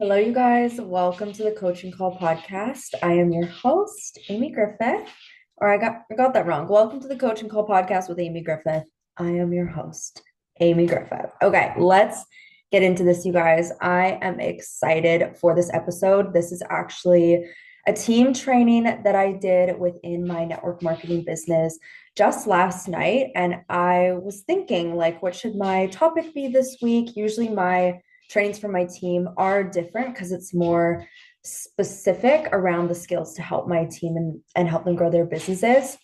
Hello, you guys. Welcome to the Coaching Call podcast. I am your host, Amy Griffith. Or I got that wrong. Welcome to the Coaching Call podcast with Amy Griffith. I am your host, Amy Griffith. Okay, let's get into this, you guys. I am excited for this episode. This is actually a team training that I did within my network marketing business just last night. And I was thinking, like, what should my topic be this week? Usually my trainings for my team are different because it's more specific around the skills to help my team and help them grow their businesses.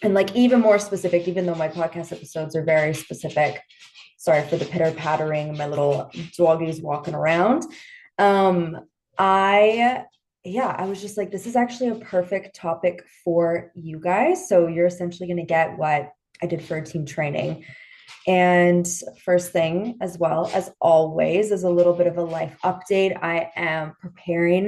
And like even more specific, even though my podcast episodes are very specific. Sorry for the pitter pattering, my little doggies walking around. Um, I I was just like, this is actually a perfect topic for you guys. So you're essentially going to get what I did for a team training. And first thing, as well as always, is a little bit of a life update. I am preparing.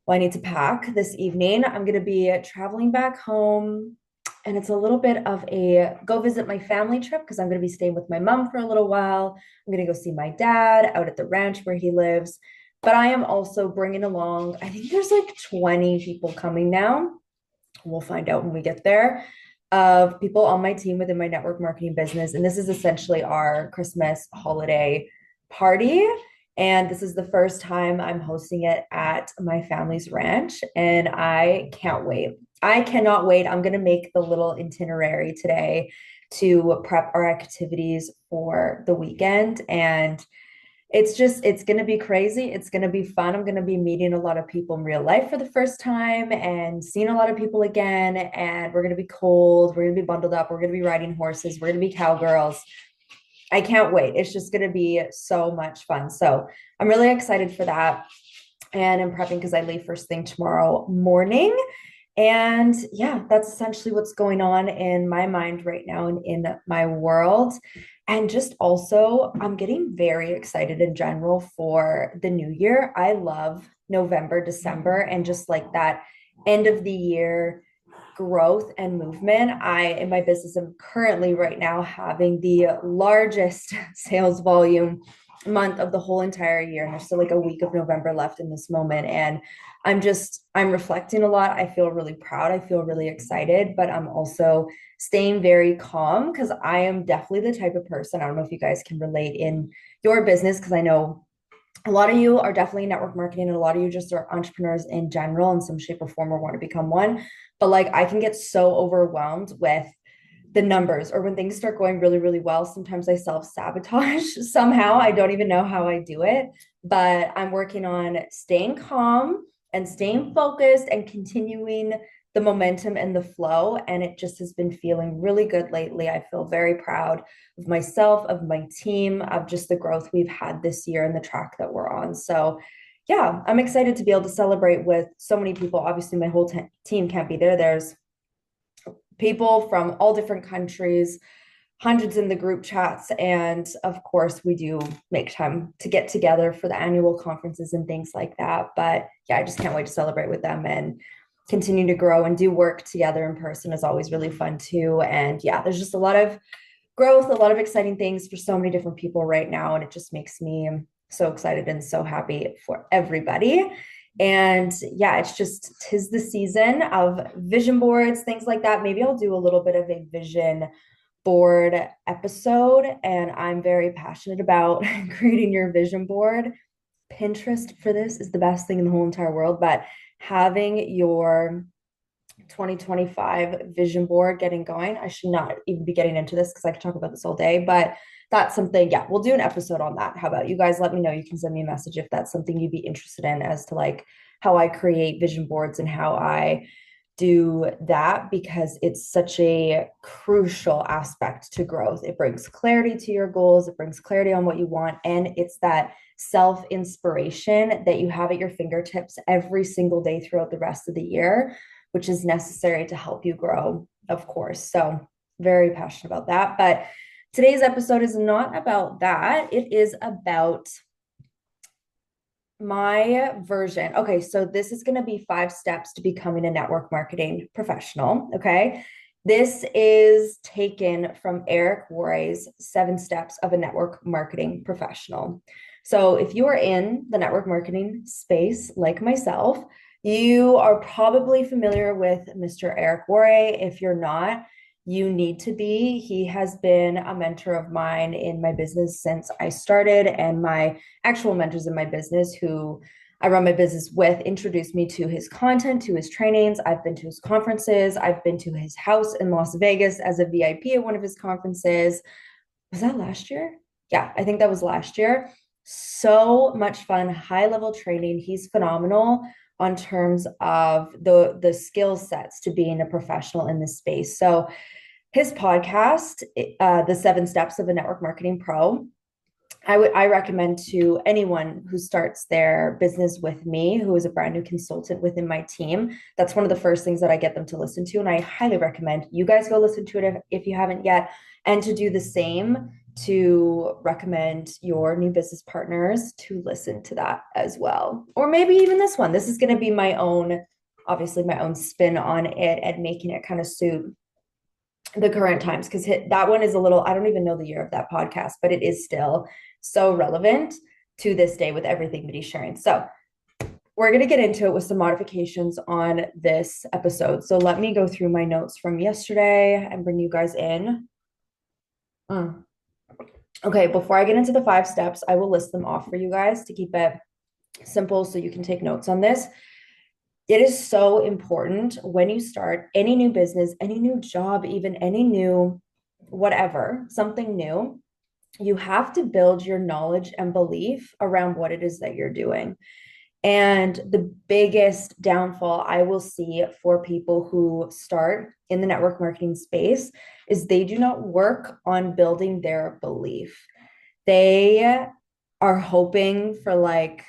Well, I need to pack this evening. I'm going to be traveling back home, and it's a little bit of a go visit my family trip because I'm going to be staying with my mom for a little while. I'm going to go see my dad out at the ranch where he lives. But I am also bringing along, I think there's like 20 people coming now. We'll find out when we get there, of people on my team within my network marketing business. And this is essentially our Christmas holiday party. And this is the first time I'm hosting it at my family's ranch. And I can't wait. I cannot wait. I'm going to make the little itinerary today to prep our activities for the weekend. And it's going to be crazy. It's going to be fun. I'm going to be meeting a lot of people in real life for the first time and seeing a lot of people again. And we're going to be cold. We're going to be bundled up. We're going to be riding horses. We're going to be cowgirls. I can't wait. It's just going to be so much fun. So I'm really excited for that. And I'm prepping because I leave first thing tomorrow morning. And yeah, that's essentially what's going on in my mind right now and in my world. And just also, I'm getting very excited in general for the new year. I love November, December, and just like that end of the year growth and movement. In my business, am currently right now having the largest sales volume month of the whole entire year. And there's still like a week of November left in this moment. And I'm reflecting a lot. I feel really proud. I feel really excited, but I'm also staying very calm because I am definitely the type of person. I don't know if you guys can relate in your business because I know a lot of you are definitely network marketing and a lot of you just are entrepreneurs in general in some shape or form or want to become one. But like I can get so overwhelmed with the numbers or when things start going really, really well, sometimes I self-sabotage somehow. I don't even know how I do it, but I'm working on staying calm and staying focused and continuing the momentum and the flow. And it just has been feeling really good lately. I feel very proud of myself, of my team, of just the growth we've had this year and the track that we're on. So yeah, I'm excited to be able to celebrate with so many people. Obviously, my whole team can't be there. There's people from all different countries, hundreds in the group chats. And of course, we do make time to get together for the annual conferences and things like that. But yeah, I just can't wait to celebrate with them and continue to grow and do work together in person is always really fun too. And yeah, there's just a lot of growth, a lot of exciting things for so many different people right now. And it just makes me so excited and so happy for everybody. And yeah, it's just tis the season of vision boards, things like that. Maybe I'll do a little bit of a vision board episode. And I'm very passionate about creating your vision board. Pinterest for this is the best thing in the whole entire world, but having your 2025 vision board getting going. I should not even be getting into this because I could talk about this all day, but that's something, yeah, we'll do an episode on that. How about you guys? Let me know. You can send me a message if that's something you'd be interested in as to like how I create vision boards and how I do that because it's such a crucial aspect to growth. It brings clarity to your goals, it brings clarity on what you want, and it's that self inspiration that you have at your fingertips every single day throughout the rest of the year, which is necessary to help you grow, of course. So, very passionate about that. But today's episode is not about that, it is about my version. Okay, so this is going to be 5 steps to becoming a network marketing professional. Okay. This is taken from Eric Worres' 7 steps of a network marketing professional. So if you are in the network marketing space like myself, you are probably familiar with Mr. Eric Worre. If you're not, you need to be. He has been a mentor of mine in my business since I started, and my actual mentors in my business who I run my business with introduced me to his content, to his trainings. I've been to his conferences. I've been to his house in Las Vegas as a VIP at one of his conferences. Was that last year? Yeah, I think that was last year. So much fun, high level training. He's phenomenal on terms of the skill sets to being a professional in this space. So his podcast, The 7 Steps of a Network Marketing Pro, I recommend to anyone who starts their business with me, who is a brand new consultant within my team. That's one of the first things that I get them to listen to. And I highly recommend you guys go listen to it if you haven't yet, and to do the same, to recommend your new business partners to listen to that as well. Or maybe even this one. This is going to be my own, obviously, my own spin on it and making it kind of suit the current times, because that one is a little, I don't even know the year of that podcast, but it is still so relevant to this day with everything that he's sharing. So we're going to get into it with some modifications on this episode. So let me go through my notes from yesterday and bring you guys in. Okay, before I get into the 5 steps, I will list them off for you guys to keep it simple so you can take notes on this. It is so important when you start any new business, any new job, even any new whatever, something new, you have to build your knowledge and belief around what it is that you're doing. And the biggest downfall I will see for people who start in the network marketing space is they do not work on building their belief. They are hoping for like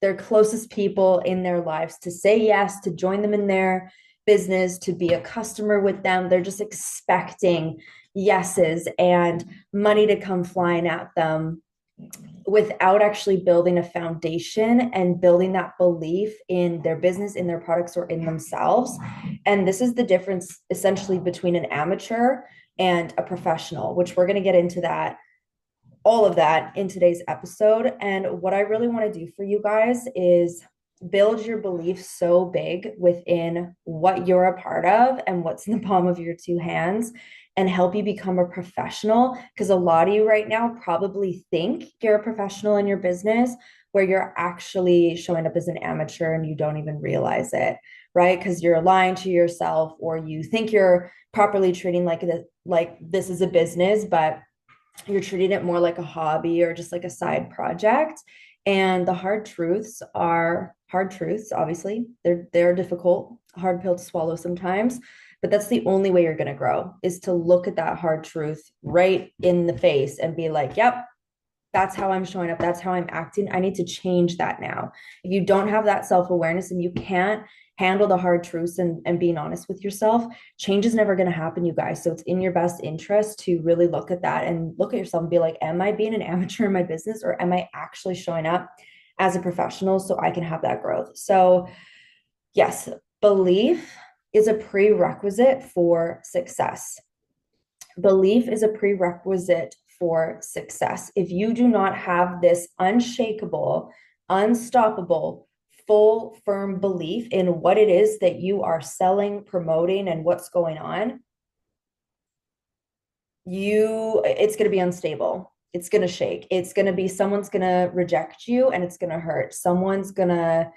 their closest people in their lives to say yes, to join them in their business, to be a customer with them. They're just expecting yeses and money to come flying at them without actually building a foundation and building that belief in their business, in their products, or in themselves. And this is the difference essentially between an amateur and a professional, which we're going to get into that, all of that in today's episode. And what I really want to do for you guys is build your belief so big within what you're a part of and what's in the palm of your 2 hands, and help you become a professional. Because a lot of you right now probably think you're a professional in your business, where you're actually showing up as an amateur and you don't even realize it, right? Because you're lying to yourself, or you think you're properly treating like this is a business, but you're treating it more like a hobby or just like a side project. And the hard truths are hard truths. Obviously, they're difficult, hard pill to swallow sometimes, but that's the only way you're going to grow, is to look at that hard truth right in the face and be like, yep, that's how I'm showing up. That's how I'm acting. I need to change that now. If you don't have that self-awareness and you can't handle the hard truths and being honest with yourself, change is never going to happen, you guys. So it's in your best interest to really look at that and look at yourself and be like, am I being an amateur in my business, or am I actually showing up as a professional so I can have that growth? So yes, belief is a prerequisite for success. Belief is a prerequisite for success. If you do not have this unshakable, unstoppable, full, firm belief in what it is that you are selling, promoting, and what's going on, it's going to be unstable. It's going to shake. It's going to be, someone's going to reject you and it's going to hurt. Someone's going to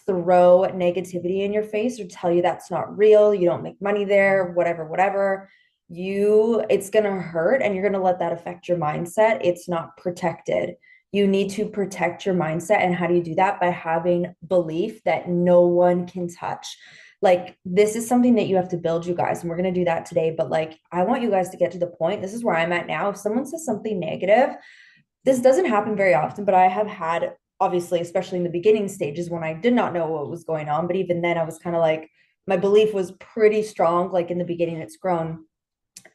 throw negativity in your face or tell you that's not real, you don't make money there, whatever. It's going to hurt, and you're going to let that affect your mindset. It's not protected. You need to protect your mindset. And how do you do that? By having belief that no one can touch. Like, this is something that you have to build, you guys, and we're going to do that today. But like, I want you guys to get to the point. This is where I'm at now. If someone says something negative, this doesn't happen very often, but I have had, obviously, especially in the beginning stages when I did not know what was going on. But even then I was kind of like, my belief was pretty strong. Like in the beginning, it's grown.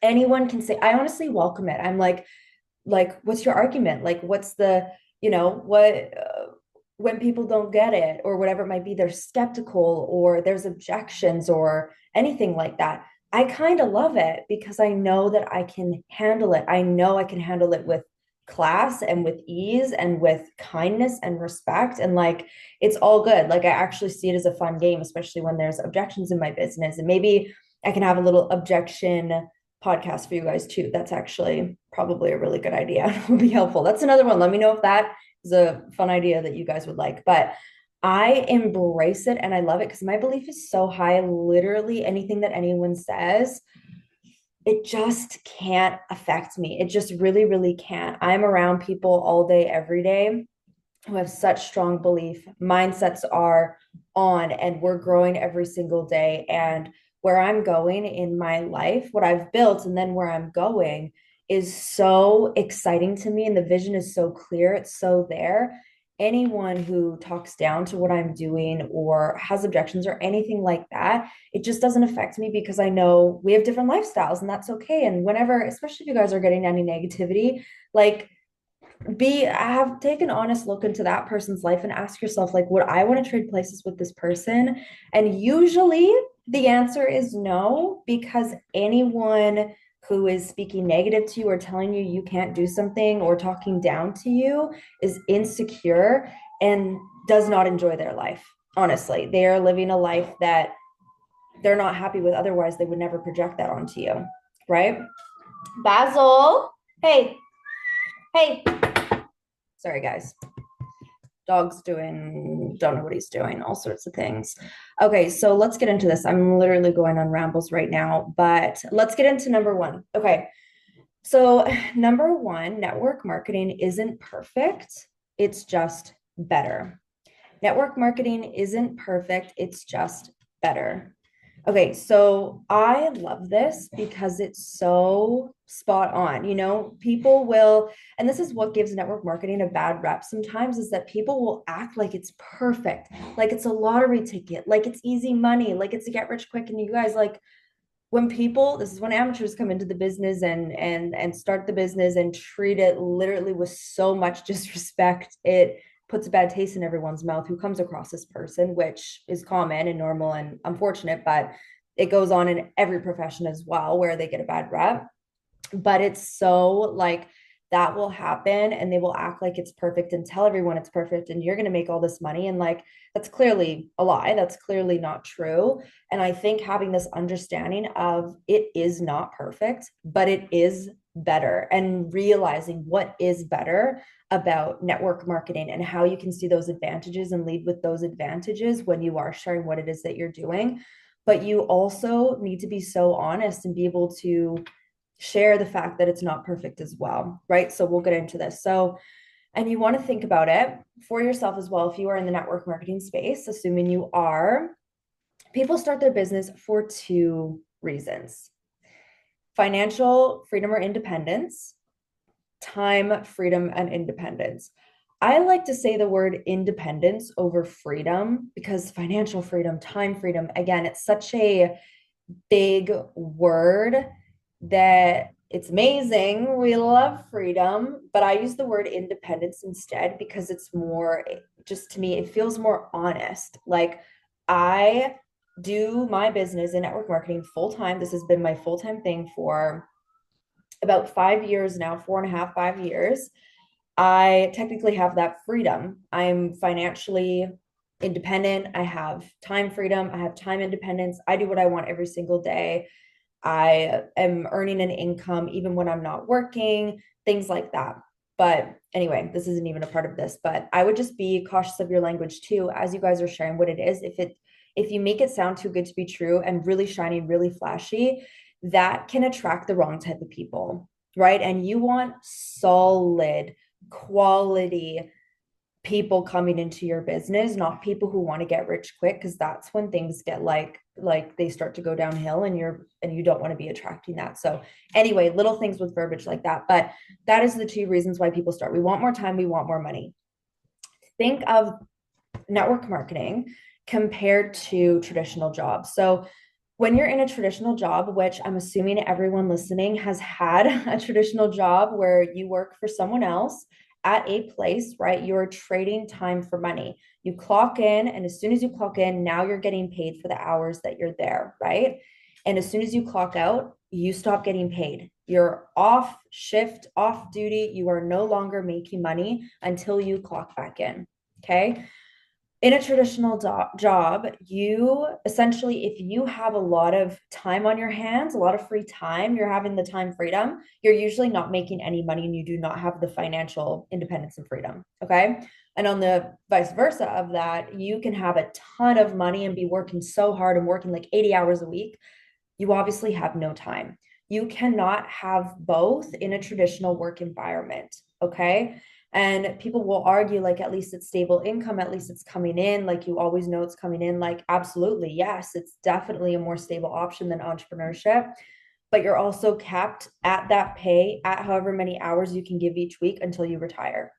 Anyone can say, I honestly welcome it. I'm like, what's your argument? Like, what's the, when people don't get it or whatever it might be, they're skeptical or there's objections or anything like that. I kind of love it because I know that I can handle it. I know I can handle it with class and with ease and with kindness and respect. And like, it's all good. Like, I actually see it as a fun game, especially when there's objections in my business. And maybe I can have a little objection podcast for you guys too. That's actually probably a really good idea. It would be helpful. That's another one. Let me know if that is a fun idea that you guys would like. But I embrace it and I love it because my belief is so high. Literally anything that anyone says, it just can't affect me. It just really, really can't. I'm around people all day, every day who have such strong belief. Mindsets are on, and we're growing every single day. And where I'm going in my life, what I've built, and then where I'm going is so exciting to me. And the vision is so clear, it's so there. Anyone who talks down to what I'm doing or has objections or anything like that, it just doesn't affect me because I know we have different lifestyles and that's okay. And whenever, especially if you guys are getting any negativity, like have take an honest look into that person's life and ask yourself, like, would I want to trade places with this person? And usually the answer is no, because anyone who is speaking negative to you or telling you you can't do something or talking down to you is insecure and does not enjoy their life. Honestly, they are living a life that they're not happy with. Otherwise, they would never project that onto you, right? Basil, hey, hey. Sorry, guys. Dog's don't know what he's doing, all sorts of things. Okay, so let's get into this. I'm literally going on rambles right now, but let's get into number one. Okay, so number one, network marketing isn't perfect. It's just better. Network marketing isn't perfect. It's just better. Okay, so I love this because it's so spot on. You know, people will, and this is what gives network marketing a bad rep sometimes, is that people will act like it's perfect, like it's a lottery ticket, like it's easy money, like it's a get rich quick. And you guys, like, when people, this is when amateurs come into the business and start the business and treat it literally with so much disrespect, it puts a bad taste in everyone's mouth who comes across this person, which is common and normal and unfortunate, but it goes on in every profession as well where they get a bad rep. But it's so like that will happen and they will act like it's perfect and tell everyone it's perfect and you're going to make all this money. And like, that's clearly a lie. That's clearly not true. And I think having this understanding of it is not perfect, but it is better, and realizing what is better about network marketing and how you can see those advantages and lead with those advantages when you are sharing what it is that you're doing. But you also need to be so honest and be able to share the fact that it's not perfect as well, right? So we'll get into this. So, and you want to think about it for yourself as well. If you are in the network marketing space, assuming you are, people start their business for two reasons: financial freedom or independence, time, freedom, and independence. I like to say the word independence over freedom because financial freedom, time freedom, again, it's such a big word that it's amazing. We love freedom, but I use the word independence instead because it's more, just to me, it feels more honest. Like, I do my business in network marketing full time. This has been my full time thing for about 5 years now, 4.5, 5 years. I technically have that freedom. I'm financially independent. I have time freedom. I have time independence. I do what I want every single day. I am earning an income even when I'm not working, things like that. But anyway, this isn't even a part of this, but I would just be cautious of your language too, as you guys are sharing what it is. If you make it sound too good to be true and really shiny, really flashy, that can attract the wrong type of people, right? And you want solid, quality people coming into your business, not people who want to get rich quick, because that's when things get like they start to go downhill and you don't want to be attracting that. So anyway, little things with verbiage like that, but that is the two reasons why people start. We want more time, we want more money. Think of network marketing compared to traditional jobs. So when you're in a traditional job, which I'm assuming everyone listening has had a traditional job where you work for someone else at a place, right? You're trading time for money. You clock in, and as soon as you clock in, now you're getting paid for the hours that you're there, right? And as soon as you clock out, you stop getting paid. You're off shift, off duty. You are no longer making money until you clock back in. Okay. In a traditional job, you essentially, if you have a lot of time on your hands, a lot of free time, you're having the time freedom, you're usually not making any money and you do not have the financial independence and freedom. Okay. And on the vice versa of that, you can have a ton of money and be working so hard and working like 80 hours a week. You obviously have no time. You cannot have both in a traditional work environment. Okay. And people will argue, like, at least it's stable income, at least it's coming in, like, you always know it's coming in. Like, absolutely, yes, it's definitely a more stable option than entrepreneurship. But you're also capped at that pay at however many hours you can give each week until you retire.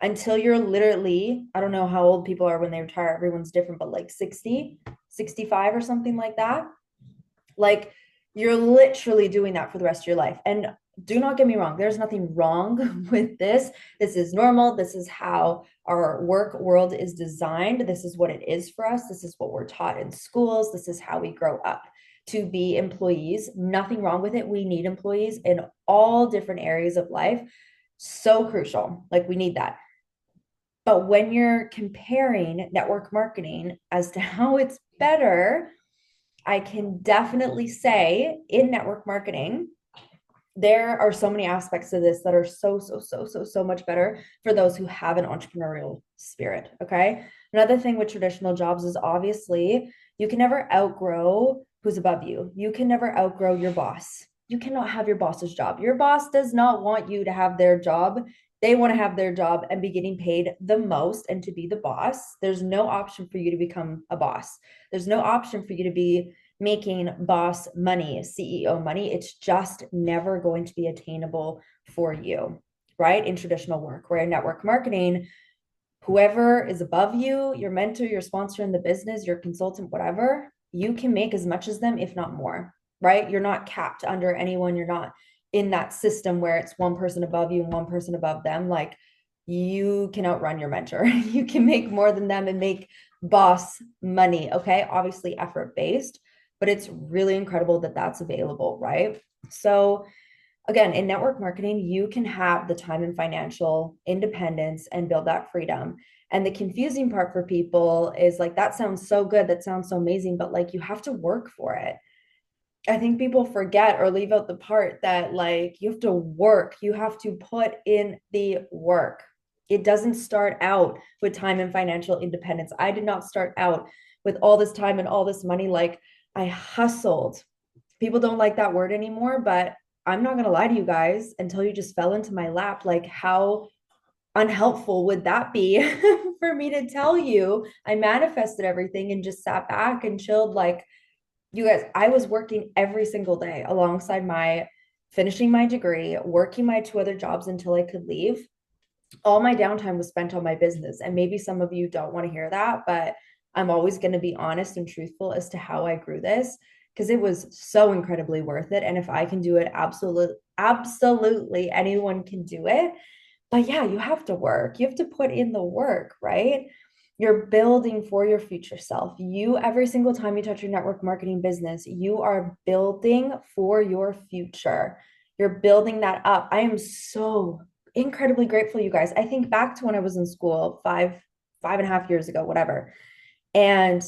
Until you're literally, I don't know how old people are when they retire, everyone's different, but like 60, 65 or something like that. Like, you're literally doing that for the rest of your life. And do not get me wrong, there's nothing wrong with this. This is normal. This is how our work world is designed. This is what it is for us. This is what we're taught in schools. This is how we grow up to be employees. Nothing wrong with it. We need employees in all different areas of life. So crucial. Like, we need that. But when you're comparing network marketing as to how it's better, I can definitely say in network marketing, there are so many aspects of this that are so much better for those who have an entrepreneurial spirit. Okay. Another thing with traditional jobs is obviously you can never outgrow who's above you. You can never outgrow your boss. You cannot have your boss's job. Your boss does not want you to have their job. They want to have their job and be getting paid the most and to be the boss. There's no option for you to become a boss. There's no option for you to be making boss money, CEO money. It's just never going to be attainable for you, right? In traditional work, where in network marketing, whoever is above you, your mentor, your sponsor in the business, your consultant, whatever, you can make as much as them, if not more, right? You're not capped under anyone. You're not in that system where it's one person above you and one person above them. Like, you can outrun your mentor. You can make more than them and make boss money. Okay. Obviously effort based, but it's really incredible that that's available, right? So again, in network marketing, you can have the time and financial independence and build that freedom. And the confusing part for people is like, that sounds so good, that sounds so amazing, but like, you have to work for it. I think people forget or leave out the part that, like, you have to work, you have to put in the work. It doesn't start out with time and financial independence. I did not start out with all this time and all this money. Like, I hustled. People don't like that word anymore, but I'm not going to lie to you guys, until you just fell into my lap. Like, how unhelpful would that be for me to tell you I manifested everything and just sat back and chilled? Like, you guys, I was working every single day alongside my finishing my degree, working my two other jobs until I could leave. All my downtime was spent on my business. And maybe some of you don't want to hear that, but I'm always going to be honest and truthful as to how I grew this, because it was so incredibly worth it. And if I can do it, absolutely anyone can do it. But yeah, you have to work. You have to put in the work, right? You're building for your future self. You, every single time you touch your network marketing business, you are building for your future. You're building that up. I am so incredibly grateful, you guys. I think back to when I was in school, five and a half years ago, whatever. And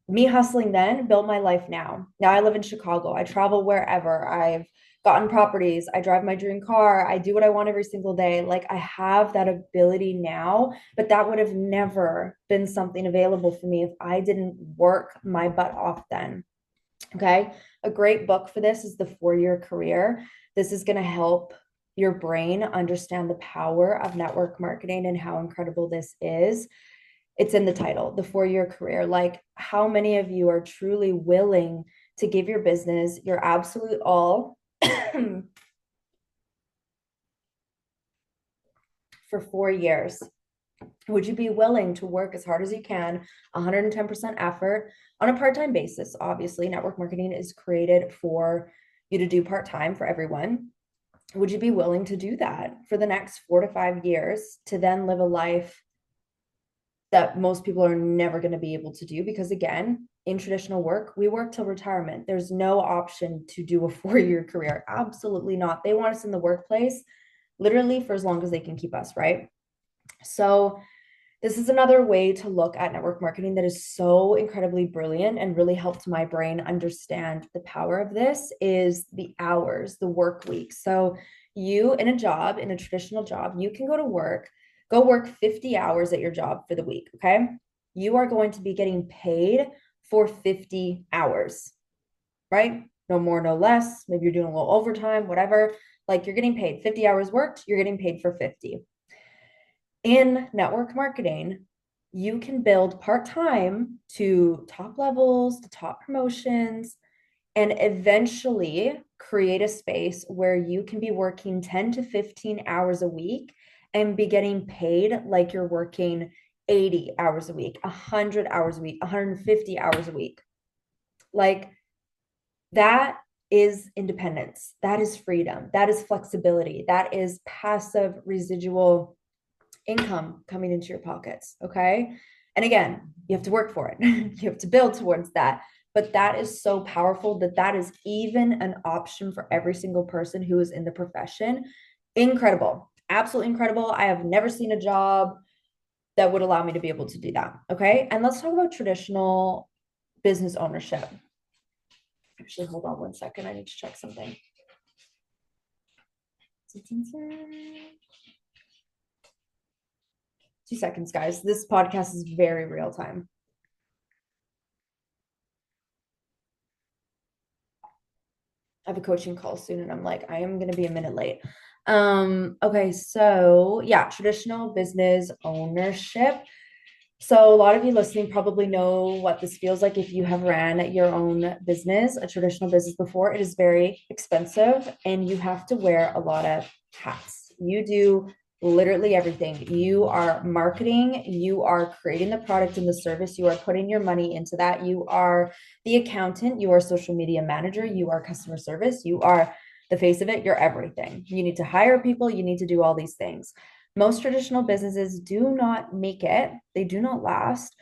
me hustling then built my life now. Now I live in Chicago. I travel wherever. I've gotten properties. I drive my dream car. I do what I want every single day. Like, I have that ability now, but that would have never been something available for me if I didn't work my butt off then. Okay. A great book for this is The 4-Year Career. This is going to help your brain understand the power of network marketing and how incredible this is. It's in the title, The 4-Year Career. Like, how many of you are truly willing to give your business your absolute all for 4 years? Would you be willing to work as hard as you can, 110% effort on a part-time basis? Obviously, network marketing is created for you to do part-time for everyone. Would you be willing to do that for the next 4 to 5 years to then live a life that most people are never going to be able to do? Because again, in traditional work, we work till retirement. There's no option to do a 4-year career. Absolutely not. They want us in the workplace literally for as long as they can keep us, right? So this is another way to look at network marketing that is so incredibly brilliant and really helped my brain understand the power of this is the hours, the work week. So you in a job, in a traditional job, you can go work 50 hours at your job for the week, okay? You are going to be getting paid for 50 hours, right? No more, no less. Maybe you're doing a little overtime, whatever. Like you're getting paid 50 hours worked, you're getting paid for 50. In network marketing, you can build part-time to top levels, to top promotions, and eventually create a space where you can be working 10 to 15 hours a week and be getting paid like you're working 80 hours a week, 100 hours a week, 150 hours a week. Like that is independence. That is freedom. That is flexibility. That is passive residual income coming into your pockets. Okay. And again, you have to work for it. You have to build towards that. But that is so powerful that that is even an option for every single person who is in the profession. Incredible. Absolutely incredible. I have never seen a job that would allow me to be able to do that. Okay. And let's talk about traditional business ownership. Actually, hold on one second. I need to check something. 2 seconds, guys. This podcast is very real time. I have a coaching call soon and I'm like, I am going to be a minute late. Okay, so yeah, traditional business ownership. So a lot of you listening probably know what this feels like if you have ran your own business, a traditional business before. It is very expensive and you have to wear a lot of hats. You do literally everything. You are marketing, you are creating the product and the service, you are putting your money into that. You are the accountant, you are social media manager, you are customer service, you are the face of it, you're everything. You need to hire people, you need to do all these things. Most traditional businesses do not make it, they do not last.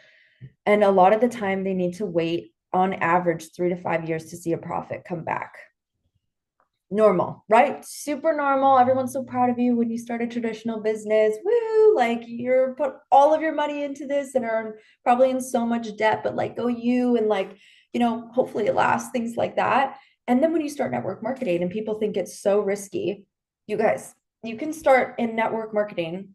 And a lot of the time, they need to wait on average 3 to 5 years to see a profit come back. Normal, right? Super normal. Everyone's so proud of you when you start a traditional business. Woo! Like you're put all of your money into this and are probably in so much debt, but like go you and like, hopefully it lasts, things like that. And then when you start network marketing and people think it's so risky, you guys, you can start in network marketing.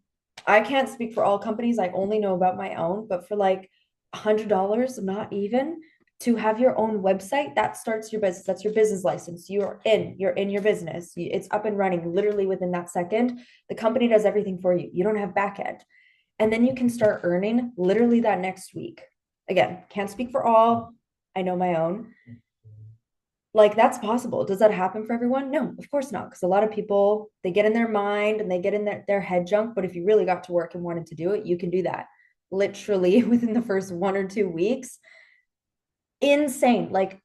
I can't speak for all companies. I only know about my own, but for like $100, not even, to have your own website, that starts your business. That's your business license. You're in your business. It's up and running literally within that second. The company does everything for you. You don't have back end. And then you can start earning literally that next week. Again, can't speak for all. I know my own. Like that's possible. Does that happen for everyone? No, of course not. Because a lot of people, they get in their mind and they get in their head junk. But if you really got to work and wanted to do it, you can do that literally within the first 1 or 2 weeks. Insane. Like,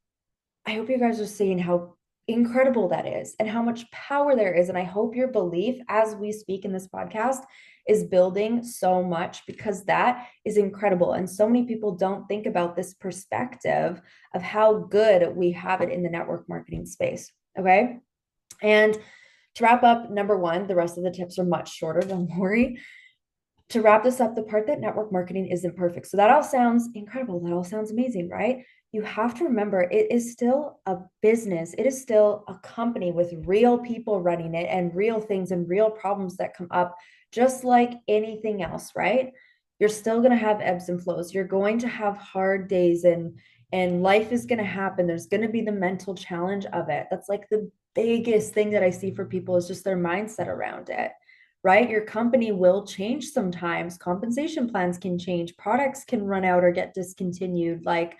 I hope you guys are seeing how incredible that is and how much power there is. And I hope your belief as we speak in this podcast is building so much because that is incredible. And so many people don't think about this perspective of how good we have it in the network marketing space. Okay. And to wrap up, number one, the rest of the tips are much shorter, don't worry. To wrap this up, the part that network marketing isn't perfect. So that all sounds incredible. That all sounds amazing, right? You have to remember it is still a business. It is still a company with real people running it and real things and real problems that come up, just like anything else, right? You're still going to have ebbs and flows. You're going to have hard days and life is going to happen. There's going to be the mental challenge of it. That's like the biggest thing that I see for people is just their mindset around it, right? Your company will change sometimes. Compensation plans can change. Products can run out or get discontinued. Like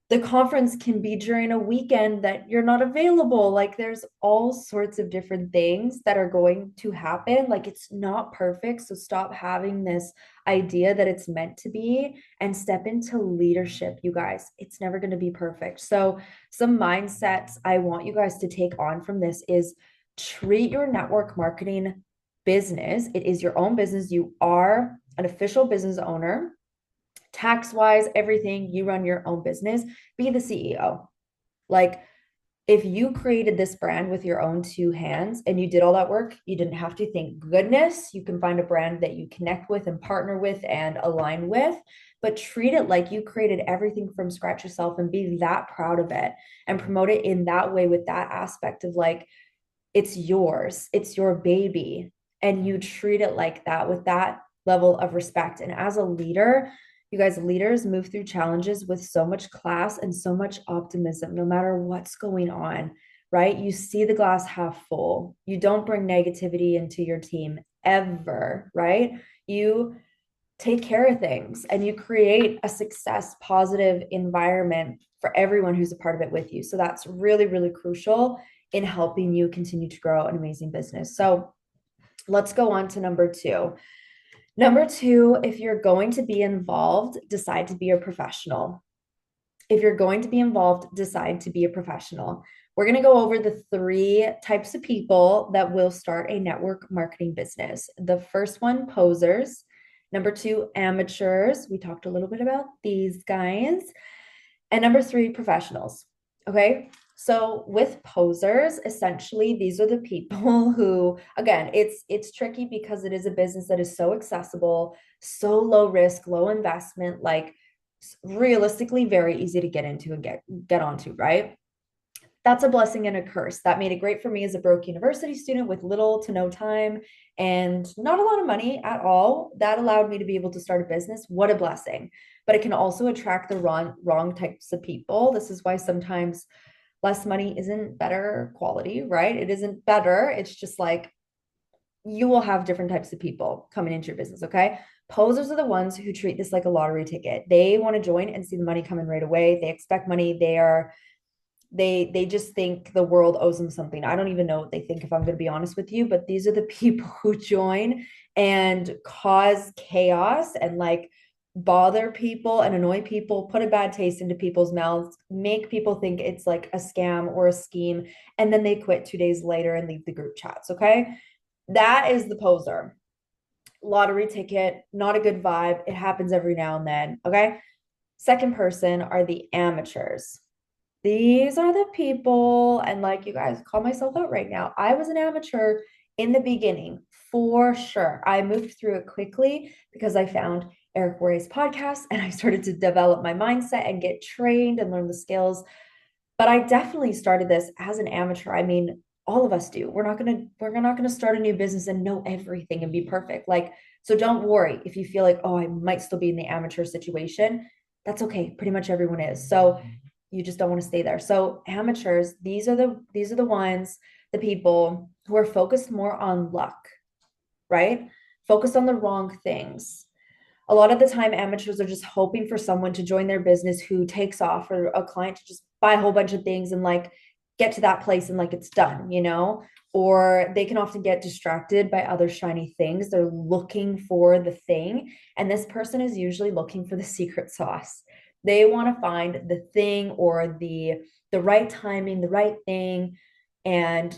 the conference can be during a weekend that you're not available. Like there's all sorts of different things that are going to happen. Like it's not perfect. So stop having this idea that it's meant to be and step into leadership, you guys. It's never going to be perfect. So some mindsets I want you guys to take on from this is treat your network marketing business. It is your own business. You are an official business owner. Tax wise, everything, you run your own business, be the CEO. Like, if you created this brand with your own two hands and you did all that work, you didn't have to. Thank goodness you can find a brand that you connect with and partner with and align with, but treat it like you created everything from scratch yourself and be that proud of it and promote it in that way with that aspect of like, it's yours, it's your baby. And you treat it like that with that level of respect. And as a leader, you guys, leaders move through challenges with so much class and so much optimism, no matter what's going on, right? You see the glass half full. You don't bring negativity into your team ever, right? You take care of things and you create a success positive environment for everyone who's a part of it with you. So that's really, really crucial in helping you continue to grow an amazing business. So let's go on to number two. Number two, if you're going to be involved, decide to be a professional. If you're going to be involved, decide to be a professional. We're going to go over the three types of people that will start a network marketing business. The first one, posers. Number two, amateurs. We talked a little bit about these guys. And number three, professionals. Okay. So with posers, essentially, these are the people who, again, it's tricky because it is a business that is so accessible, so low risk, low investment, like realistically very easy to get into and get onto, right? That's a blessing and a curse. That made it great for me as a broke university student with little to no time and not a lot of money at all. That allowed me to be able to start a business. What a blessing. But it can also attract the wrong types of people. This is why sometimes less money isn't better quality, right? It isn't better. It's just like you will have different types of people coming into your business, okay? Posers are the ones who treat this like a lottery ticket. They want to join and see the money coming right away. They expect money. They just think the world owes them something. I don't even know what they think, if I'm going to be honest with you, but these are the people who join and cause chaos and like bother people and annoy people, put a bad taste into people's mouths, make people think it's like a scam or a scheme, and then they quit 2 days later and leave the group chats. Okay. That is the poser. Lottery ticket, not a good vibe. It happens every now and then. Okay. Second person are the amateurs. These are the people, and like you guys, call myself out right now. I was an amateur in the beginning, for sure. I moved through it quickly because I found Eric Worres' podcast and I started to develop my mindset and get trained and learn the skills. But I definitely started this as an amateur. I mean, all of us do. We're not gonna start a new business and know everything and be perfect. Like, so don't worry if you feel like, oh, I might still be in the amateur situation. That's okay. Pretty much everyone is. So you just don't want to stay there. So amateurs, these are the ones, the people who are focused more on luck, right? Focused on the wrong things. A lot of the time, amateurs are just hoping for someone to join their business who takes off, or a client to just buy a whole bunch of things and like get to that place and like it's done, you know? Or they can often get distracted by other shiny things. They're looking for the thing. And this person is usually looking for the secret sauce. They want to find the thing or the right timing, the right thing. And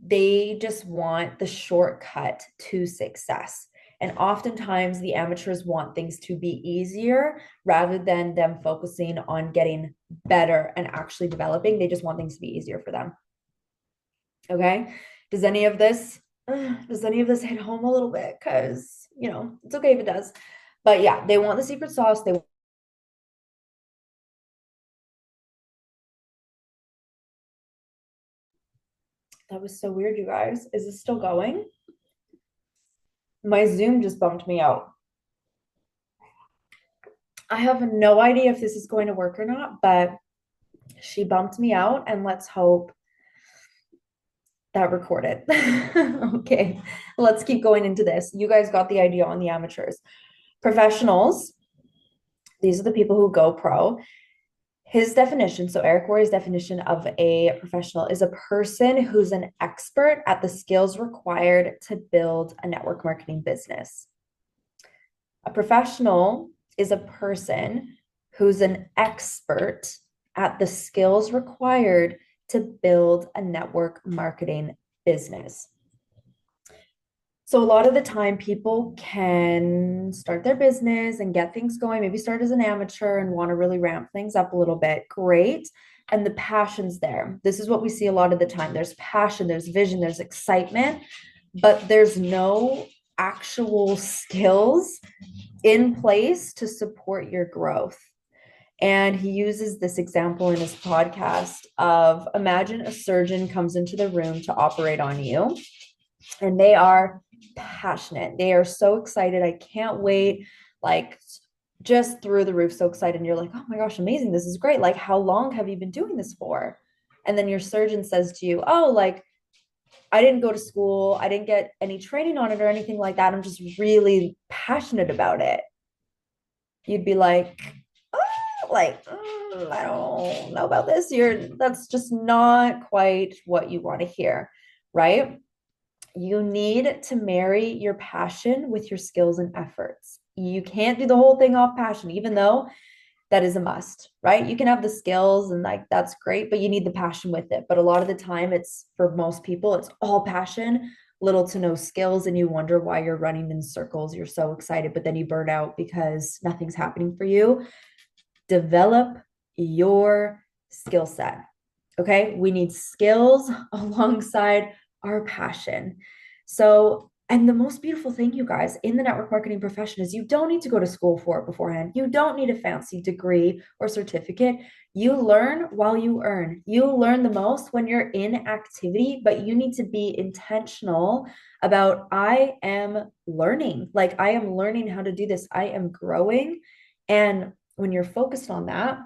they just want the shortcut to success. And oftentimes the amateurs want things to be easier rather than them focusing on getting better and actually developing. They just want things to be easier for them. Okay. Does any of this hit home a little bit? Because, it's okay if it does. But yeah, they want the secret sauce. That was so weird, you guys. Is this still going? My Zoom just bumped me out. I have no idea if this is going to work or not, but she bumped me out, and let's hope that recorded. Okay, let's keep going into this. You guys got the idea on the amateurs. Professionals, these are the people who go pro. His definition, so Eric Worre's definition of a professional is a person who's an expert at the skills required to build a network marketing business. A professional is a person who's an expert at the skills required to build a network marketing business. So a lot of the time people can start their business and get things going, maybe start as an amateur and want to really ramp things up a little bit. Great. And the passion's there. This is what we see a lot of the time. There's passion, there's vision, there's excitement, but there's no actual skills in place to support your growth. And he uses this example in his podcast of imagine a surgeon comes into the room to operate on you, and they are passionate. They are so excited. I can't wait. Like, just through the roof, so excited. And you're like, oh my gosh, amazing. This is great. Like, how long have you been doing this for? And then your surgeon says to you, oh, like, I didn't go to school. I didn't get any training on it or anything like that. I'm just really passionate about it. You'd be like, oh, like, I don't know about this. That's just not quite what you want to hear, right? You need to marry your passion with your skills and efforts. You can't do the whole thing off passion, even though that is a must, right? You can have the skills and like that's great, but you need the passion with it. But a lot of the time, it's for most people, it's all passion, little to no skills, and you wonder why you're running in circles. You're so excited, but then you burn out because nothing's happening for you. Develop your skill set. Okay. We need skills alongside our passion. So, and the most beautiful thing, you guys, in the network marketing profession is you don't need to go to school for it beforehand. You don't need a fancy degree or certificate. You learn while you earn. You learn the most when you're in activity, but you need to be intentional about I am learning. Like I am learning how to do this. I am growing. And when you're focused on that,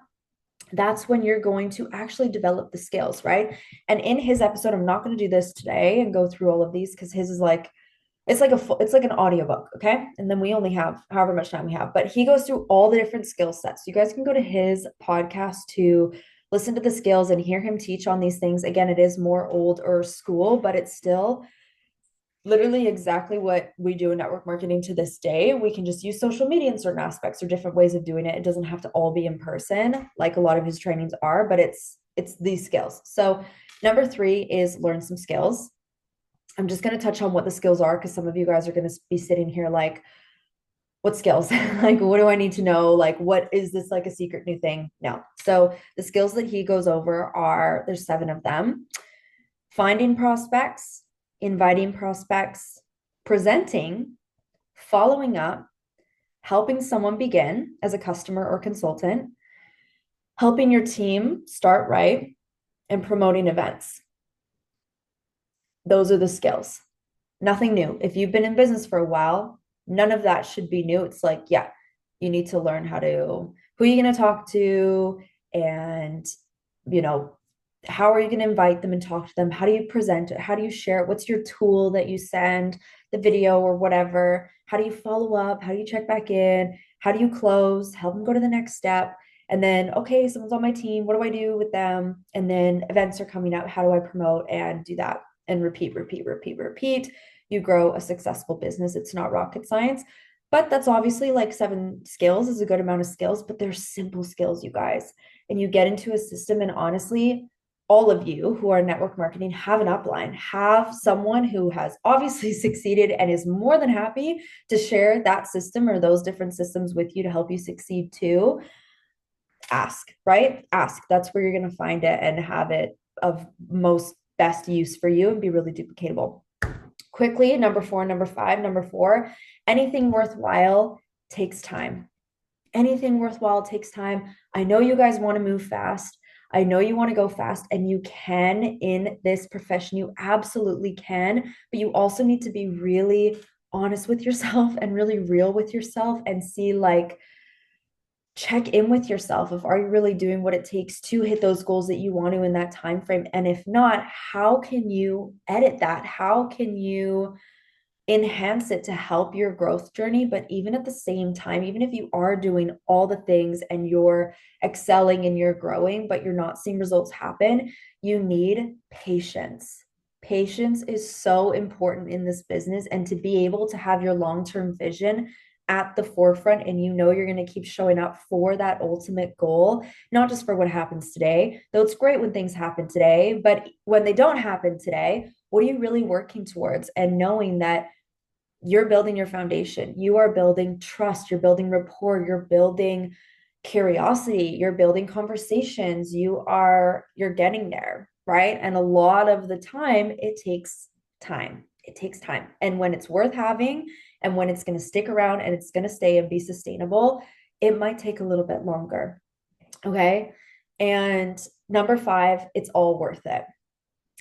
that's when you're going to actually develop the skills, right? And in his episode, I'm not going to do this today and go through all of these because his is like it's like an audiobook, okay? And then we only have however much time we have, but he goes through all the different skill sets. You guys can go to his podcast to listen to the skills and hear him teach on these things. Again, it is more old or school, but it's still literally exactly what we do in network marketing to this day. We can just use social media in certain aspects or different ways of doing it. It doesn't have to all be in person like a lot of his trainings are, but it's these skills. So number 3 is learn some skills. I'm just going to touch on what the skills are because some of you guys are going to be sitting here like, what skills? Like, what do I need to know? Like, what is this like a secret new thing? No. So the skills that he goes over are there's 7 of them: finding prospects, inviting prospects, presenting, following up, helping someone begin as a customer or consultant, helping your team start right, and promoting events. Those are the skills. Nothing new. If you've been in business for a while, none of that should be new. It's like, yeah, you need to learn who are you going to talk to, and, you know, how are you going to invite them and talk to them? How do you present it? How do you share it? What's your tool that you send, the video or whatever? How do you follow up? How do you check back in? How do you close? Help them go to the next step. And then, okay, someone's on my team. What do I do with them? And then events are coming up. How do I promote and do that? And repeat, repeat, repeat, repeat. You grow a successful business. It's not rocket science, but that's obviously like 7 skills is a good amount of skills, but they're simple skills, you guys. And you get into a system, and honestly, all of you who are network marketing have an upline, have someone who has obviously succeeded and is more than happy to share that system or those different systems with you to help you succeed too. Ask, right? Ask. That's where you're going to find it and have it of most best use for you and be really duplicatable. Quickly, number 4, number 5, number 4, anything worthwhile takes time. Anything worthwhile takes time. I know you guys want to move fast. I know you want to go fast, and you can in this profession. You absolutely can, but you also need to be really honest with yourself and really real with yourself and see, like, check in with yourself of are you really doing what it takes to hit those goals that you want to in that time frame? And if not, how can you edit that? How can you enhance it to help your growth journey? But even at the same time, even if you are doing all the things and you're excelling and you're growing, but you're not seeing results happen, you need patience. Patience is so important in this business, and to be able to have your long-term vision at the forefront, and you know you're going to keep showing up for that ultimate goal, not just for what happens today, though it's great when things happen today, but when they don't happen today, what are you really working towards? And knowing that you're building your foundation. You are building trust. You're building rapport. You're building curiosity. You're building conversations. You're getting there, right? And a lot of the time, it takes time. It takes time. And when it's worth having and when it's going to stick around and it's going to stay and be sustainable, it might take a little bit longer. Okay. And number five, it's all worth it.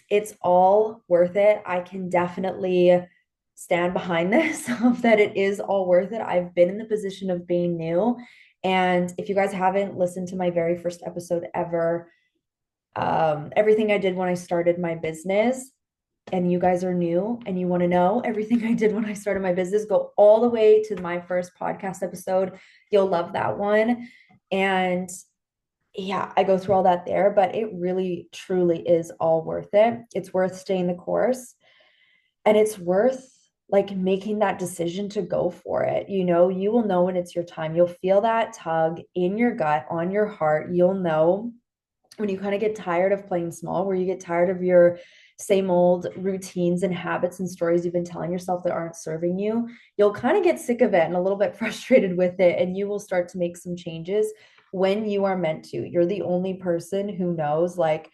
It's all worth it. I can definitely stand behind this of that it is all worth it. I've been in the position of being new. And if you guys haven't listened to my very first episode ever, everything I did when I started my business, and you guys are new and you want to know everything I did when I started my business, go all the way to my first podcast episode. You'll love that one. And yeah, I go through all that there, but it really truly is all worth it. It's worth staying the course, and it's worth like making that decision to go for it. You will know when it's your time. You'll feel that tug in your gut, on your heart. You'll know when you kind of get tired of playing small, where you get tired of your same old routines and habits and stories you've been telling yourself that aren't serving you. You'll kind of get sick of it and a little bit frustrated with it, and you will start to make some changes when you are meant to. You're the only person who knows, like,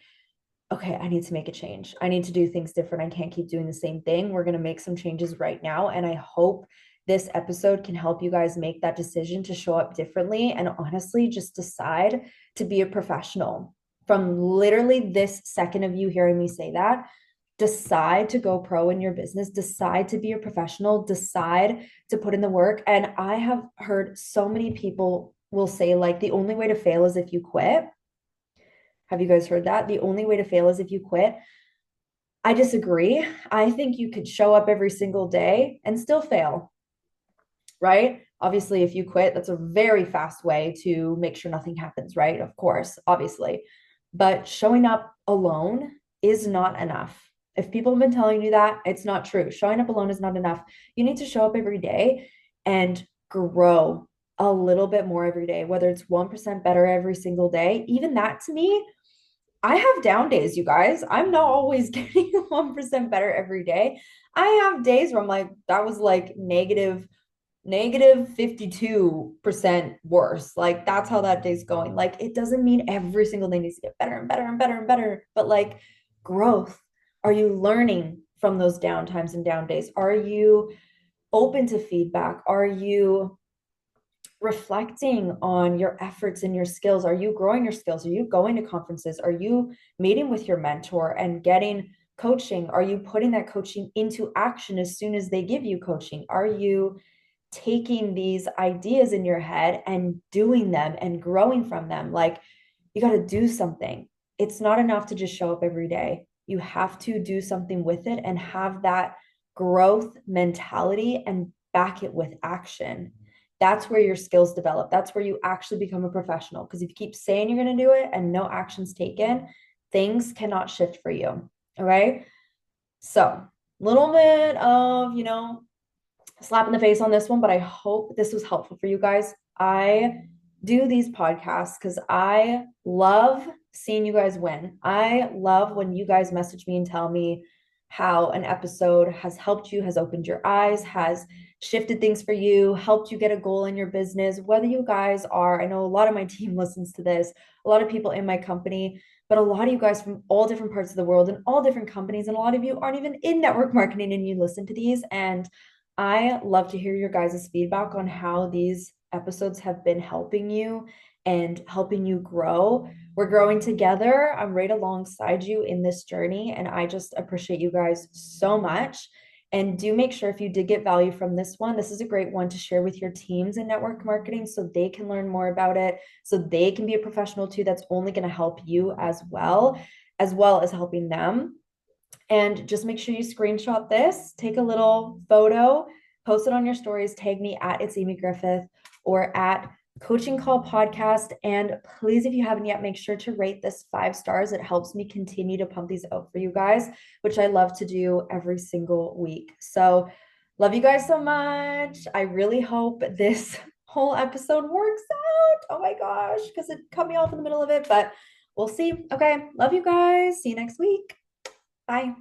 okay, I need to make a change. I need to do things different. I can't keep doing the same thing. We're going to make some changes right now. And I hope this episode can help you guys make that decision to show up differently and honestly just decide to be a professional. From literally this second of you hearing me say that, decide to go pro in your business, decide to be a professional, decide to put in the work. And I have heard so many people will say, like, the only way to fail is if you quit. Have you guys heard that? The only way to fail is if you quit. I disagree. I think you could show up every single day and still fail, right? Obviously, if you quit, that's a very fast way to make sure nothing happens, right? Of course, obviously. But showing up alone is not enough. If people have been telling you that, it's not true. Showing up alone is not enough. You need to show up every day and grow a little bit more every day, whether it's 1% better every single day. Even that, to me, I have down days, you guys. I'm not always getting 1% better every day. I have days where I'm like, that was like negative 52% worse. Like, that's how that day's going. Like, it doesn't mean every single day needs to get better and better and better and better, but like growth. Are you learning from those down times and down days? Are you open to feedback? Are you reflecting on your efforts and your skills? Are you growing your skills? Are you going to conferences? Are you meeting with your mentor and getting coaching? Are you putting that coaching into action as soon as they give you coaching? Are you taking these ideas in your head and doing them and growing from them? Like, you got to do something. It's not enough to just show up every day. You have to do something with it and have that growth mentality and back it with action. That's where your skills develop. That's where you actually become a professional. Because if you keep saying you're going to do it and no actions taken, things cannot shift for you. All right. So, little bit of, slap in the face on this one, but I hope this was helpful for you guys. I do these podcasts because I love seeing you guys win. I love when you guys message me and tell me how an episode has helped you, has opened your eyes, has shifted things for you, helped you get a goal in your business. Whether you guys are, I know a lot of my team listens to this, a lot of people in my company, but a lot of you guys from all different parts of the world and all different companies, and a lot of you aren't even in network marketing and you listen to these. And I love to hear your guys' feedback on how these episodes have been helping you and helping you grow. We're growing together. I'm right alongside you in this journey, and I just appreciate you guys so much. And do make sure, if you did get value from this one, this is a great one to share with your teams in network marketing so they can learn more about it, so they can be a professional too. That's only going to help you as well as helping them. And just make sure you screenshot this, take a little photo, post it on your stories, tag me at It's Amy Griffith or at Coaching Call Podcast. And please, if you haven't yet, make sure to rate this 5 stars. It helps me continue to pump these out for you guys, which I love to do every single week. So love you guys so much. I really hope this whole episode works out. Oh my gosh, because it cut me off in the middle of it, but we'll see. Okay. Love you guys. See you next week. Bye.